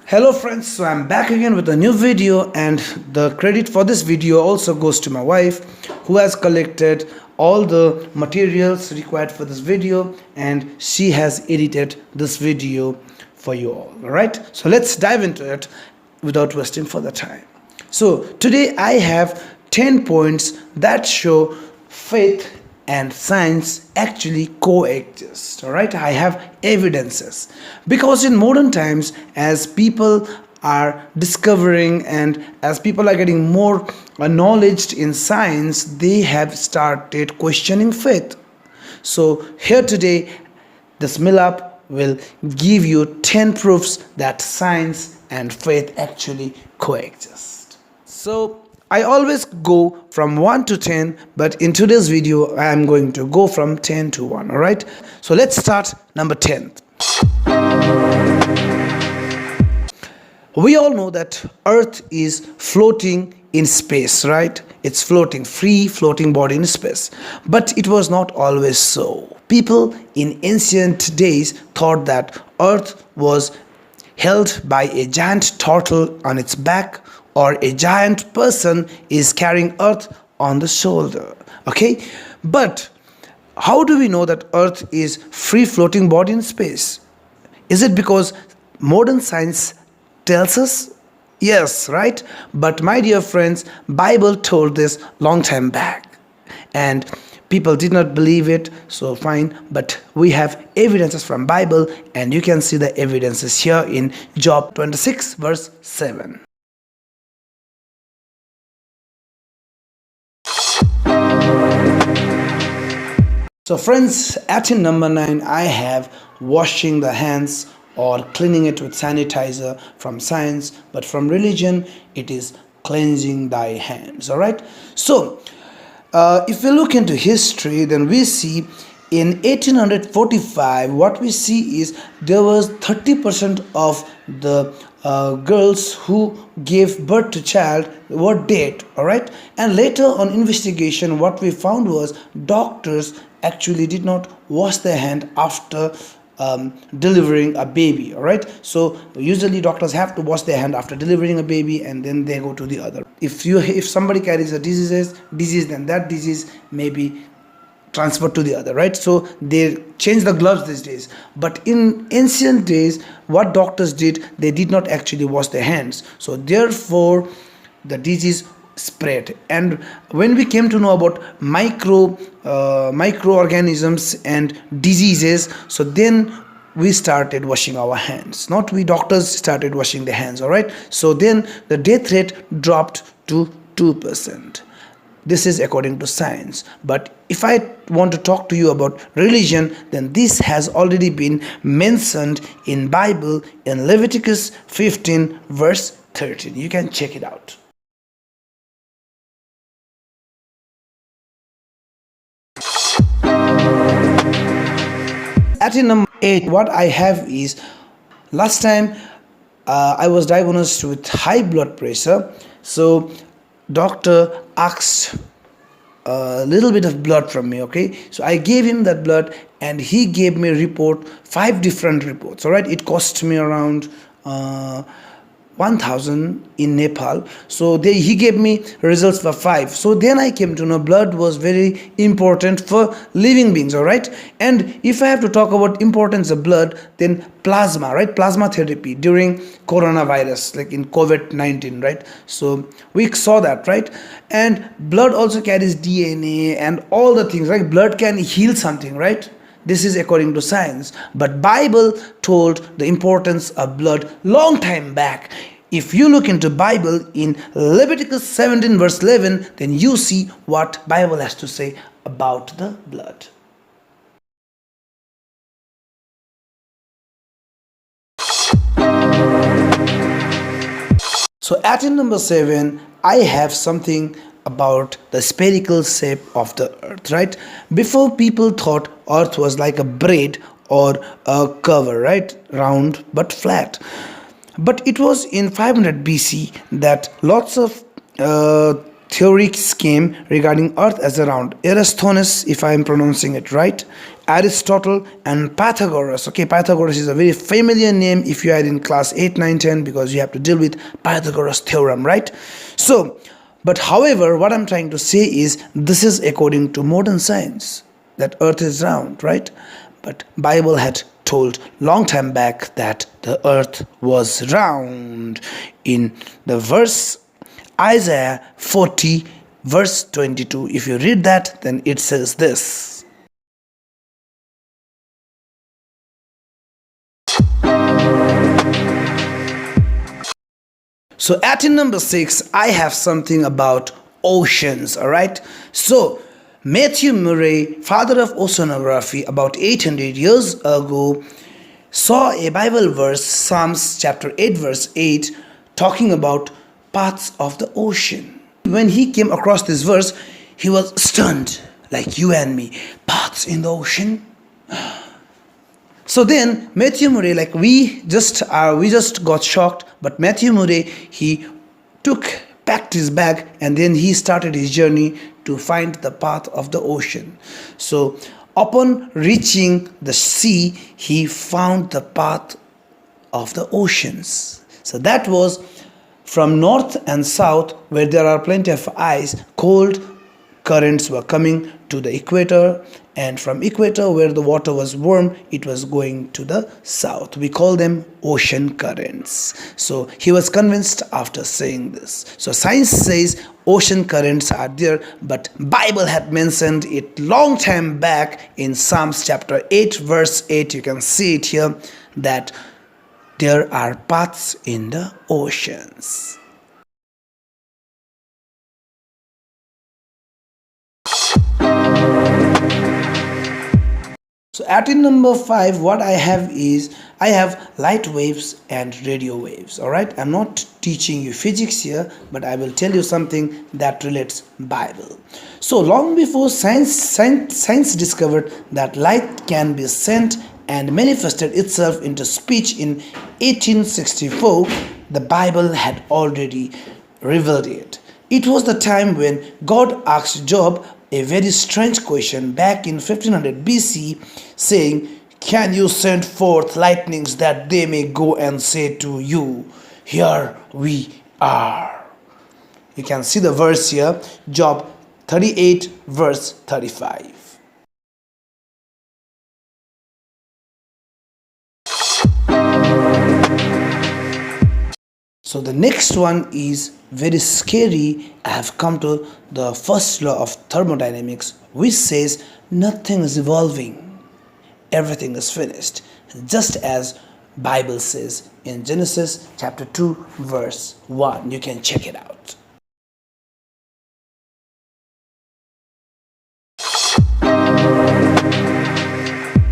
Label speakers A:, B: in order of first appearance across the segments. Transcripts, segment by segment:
A: Hello friends, so I'm back again with a new video, and the credit for this video also goes to my wife who has collected all the materials required for this video, and she has edited this video for you all right. So let's dive into it without wasting further time. So today I have 10 points that show faith and science actually coexist. All right, I have evidences because in modern times, as people are discovering and as people are getting more knowledge in science, they have started questioning faith. So here today, this Millap will give you 10 proofs that science and faith actually coexist. So I always go from 1 to 10, but in today's video I am going to go from 10 to 1. All right, so let's start number 10. We all know that Earth is floating in space, right? It's floating, free floating body in space. But it was not always so. People in ancient days thought that Earth was held by a giant turtle on its back, or a giant person is carrying Earth on the shoulder. Okay, but how do we know that Earth is free floating body in space? Is it because modern science tells us? Yes, right? But my dear friends, Bible told this long time back, and people did not believe it. So fine, but we have evidences from Bible, and you can see the evidences here in Job 26 verse 7. So friends, at in number 9, I have washing the hands or cleaning it with sanitizer from science, but from religion it is cleansing thy hands. All right. So if we look into history, then we see in 1845 what we see is there was 30% of the girls who gave birth to child were dead. All right, and later on investigation, what we found was doctors actually did not wash their hand after delivering a baby. All right, so usually doctors have to wash their hand after delivering a baby, and then they go to the other. If somebody carries a disease, then that disease may be transferred to the other, right? So they change the gloves these days, but in ancient days what doctors did, they did not actually wash their hands, so therefore the disease spread. And when we came to know about microorganisms and diseases, so then we started washing our hands, not we doctors started washing their hands. All right, so then the death rate dropped to 2%. This is according to science. But if I want to talk to you about religion, then this has already been mentioned in Bible in Leviticus 15 verse 13. You can check it out. At number 8, what I have is, last time I was diagnosed with high blood pressure. So doctor asked a little bit of blood from me. Okay, so I gave him that blood, and he gave me a report, 5 different reports. All right, it cost me around 1000 in Nepal. So he gave me results for 5. So then I came to know blood was very important for living beings. All right, and if I have to talk about importance of blood, then plasma, right? Plasma therapy during coronavirus, like in COVID-19, right? So we saw that, right? And blood also carries DNA and all the things, right? Blood can heal something, right? This is according to science, but Bible told the importance of blood long time back. If you look into Bible in Leviticus 17 verse 11, then you see what Bible has to say about the blood. So at number 7, I have something about the spherical shape of the earth, right? Before, people thought earth was like a braid or a cover, right? Round but flat. But it was in 500 BC that lots of theories came regarding Earth as a round. Eratosthenes, if I am pronouncing it right, Aristotle, and Pythagoras. Okay, Pythagoras is a very familiar name if you are in class 8, 9, 10, because you have to deal with Pythagoras theorem, right? So, but however, what I'm trying to say is this is according to modern science, that Earth is round, right? But Bible had told long time back that the Earth was round. In the verse Isaiah 40 verse 22, if you read that, then it says this. So at in number 6, I have something about oceans, all right? So Matthew Murray, father of oceanography, about 800 years ago, saw a Bible verse, Psalms chapter 8 verse 8, talking about paths of the ocean. When he came across this verse, he was stunned, like you and me. Paths in the ocean? So then Matthew Murray, like we just got shocked, but Matthew Murray, he packed his bag, and then he started his journey to find the path of the ocean. So upon reaching the sea, he found the path of the oceans. So that was from north and south, where there are plenty of ice, cold currents were coming to the equator, and from equator, where the water was warm, it was going to the south. We call them ocean currents. So he was convinced after saying this. So science says ocean currents are there, but Bible had mentioned it long time back in Psalms chapter 8 verse 8. You can see it here, that there are paths in the oceans. So at in number 5, what I have is, I have light waves and radio waves. Alright, I'm not teaching you physics here, but I will tell you something that relates Bible. So long before science discovered that light can be sent and manifested itself into speech in 1864, the Bible had already revealed it. It was the time when God asked Job a very strange question back in 1500 BC, saying, "Can you send forth lightnings that they may go and say to you, here we are?" You can see the verse here, Job 38 verse 35. So the next one is very scary. I have come to the first law of thermodynamics, which says nothing is evolving, everything is finished, just as Bible says in Genesis chapter 2 verse 1. You can check it out.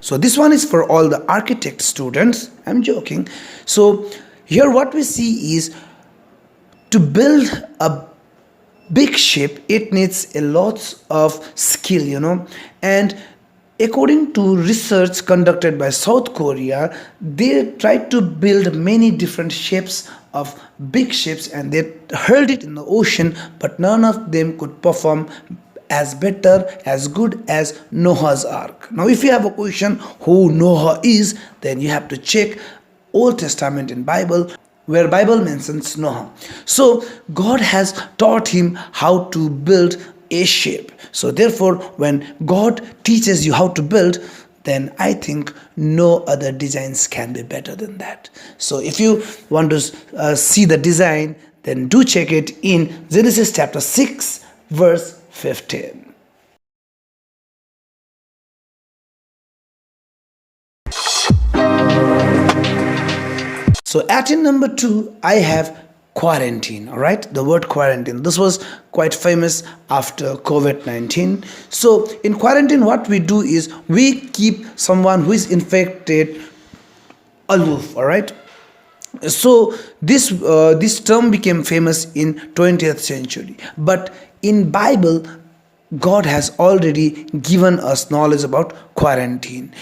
A: So this one is for all the architect students. I'm joking. So here what we see is, to build a big ship, it needs a lot of skill, and according to research conducted by South Korea, they tried to build many different shapes of big ships, and they hurled it in the ocean, but none of them could perform as good as Noah's Ark. Now if you have a question who Noah is, then you have to check Old Testament in Bible, where Bible mentions Noah. So God has taught him how to build a ship. So therefore, when God teaches you how to build, then I think no other designs can be better than that. So if you want to see the design, then do check it in Genesis chapter 6 verse 15. So at in number 2, I have quarantine. All right, the word quarantine, this was quite famous after COVID-19. So in quarantine, what we do is we keep someone who is infected aloof. All right, so this term became famous in 20th century, but in Bible, God has already given us knowledge about quarantine.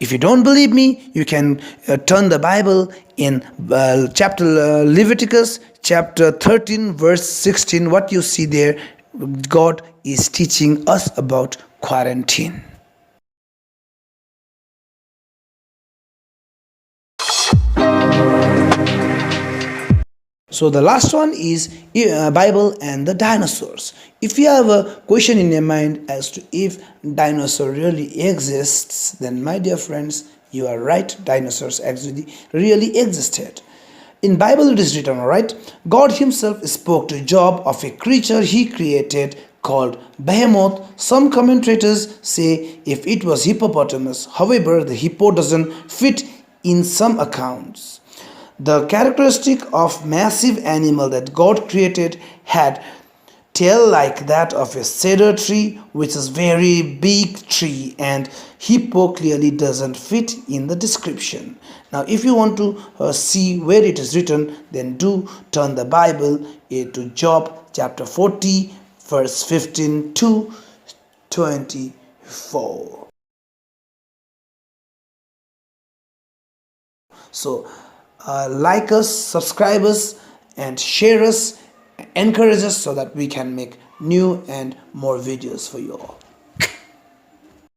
A: If you don't believe me, you can turn the Bible in chapter Leviticus chapter 13 verse 16. What you see there, God is teaching us about quarantine. So the last one is Bible and the dinosaurs. If you have a question in your mind as to if dinosaur really exists, then my dear friends, you are right. Dinosaurs actually really existed. In Bible it is written, alright, God himself spoke to Job of a creature he created called behemoth. Some commentators say if it was hippopotamus. However, the hippo doesn't fit in some accounts. The characteristic of massive animal that God created had tail like that of a cedar tree, which is very big tree, and hippo clearly doesn't fit in the description. Now if you want to see where it is written, then do turn the Bible to Job chapter 40 verse 15 to 24. So, like us, subscribe us, and share us, encourage us so that we can make new and more videos for you all.